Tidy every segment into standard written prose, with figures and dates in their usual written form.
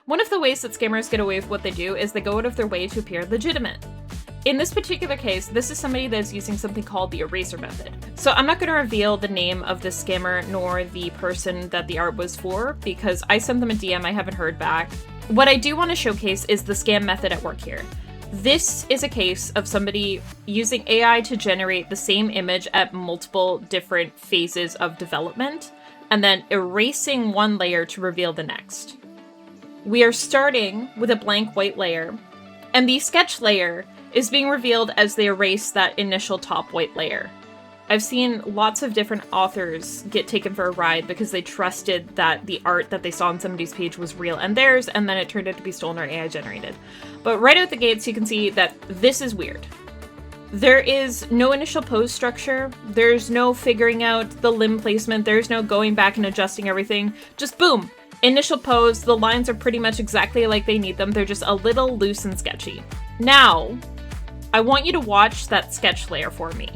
One of the ways that scammers get away with what they do is they go out of their way to appear legitimate. In this particular case, this is somebody that's using something called the eraser method. So I'm not going to reveal the name of this scammer nor the person that the art was for, because I sent them a DM, I haven't heard back. What I do want to showcase is the scam method at work here. This is a case of somebody using AI to generate the same image at multiple different phases of development, and then erasing one layer to reveal the next. We are starting with a blank white layer, and the sketch layer is being revealed as they erase that initial top white layer. I've seen lots of different authors get taken for a ride because they trusted that the art that they saw on somebody's page was real and theirs, and then it turned out to be stolen or AI generated. But right out the gates, you can see that this is weird. There is no initial pose structure, there's no figuring out the limb placement, there's no going back and adjusting everything, just boom! Initial pose, the lines are pretty much exactly like they need them, they're just a little loose and sketchy. Now, I want you to watch that sketch layer for me.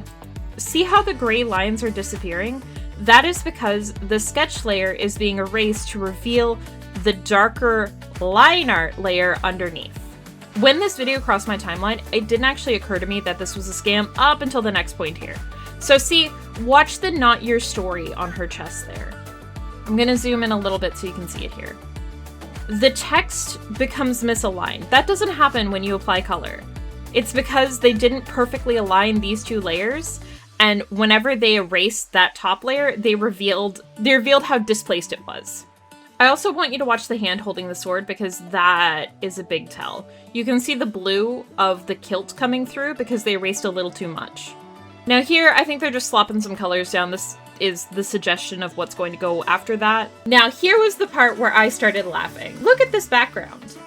See how the gray lines are disappearing? That is because the sketch layer is being erased to reveal the darker line art layer underneath. When this video crossed my timeline, it didn't actually occur to me that this was a scam up until the next point here. So see, watch the not your story on her chest there. I'm gonna zoom in a little bit so you can see it here. The text becomes misaligned. That doesn't happen when you apply color. It's because they didn't perfectly align these two layers, and whenever they erased that top layer, they revealed how displaced it was. I also want you to watch the hand holding the sword because that is a big tell. You can see the blue of the kilt coming through because they erased a little too much. Now here, I think they're just slopping some colors down. This is the suggestion of what's going to go after that. Now here was the part where I started laughing. Look at this background.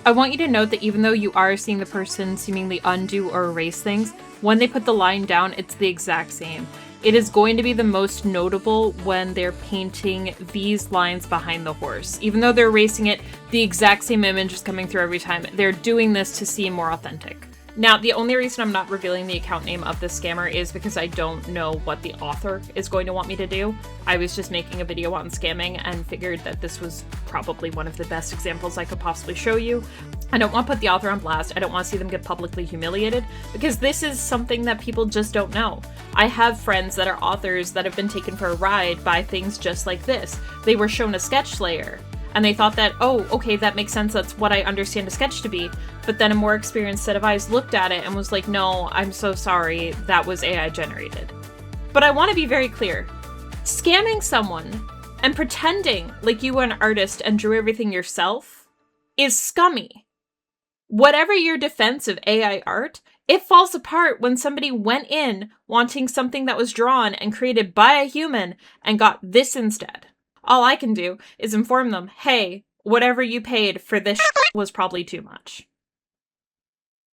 I want you to note that even though you are seeing the person seemingly undo or erase things, when they put the line down, it's the exact same. It is going to be the most notable when they're painting these lines behind the horse. Even though they're erasing it, the exact same image is coming through every time. They're doing this to seem more authentic. Now, the only reason I'm not revealing the account name of this scammer is because I don't know what the author is going to want me to do. I was just making a video on scamming and figured that this was probably one of the best examples I could possibly show you. I don't want to put the author on blast. I don't want to see them get publicly humiliated because this is something that people just don't know. I have friends that are authors that have been taken for a ride by things just like this. They were shown a sketch layer and they thought that, oh, okay, that makes sense. That's what I understand a sketch to be. But then a more experienced set of eyes looked at it and was like, no, I'm so sorry. That was AI generated. But I want to be very clear. Scamming someone and pretending like you were an artist and drew everything yourself is scummy. Whatever your defense of AI art, it falls apart when somebody went in wanting something that was drawn and created by a human and got this instead. All I can do is inform them, hey, whatever you paid for this was probably too much.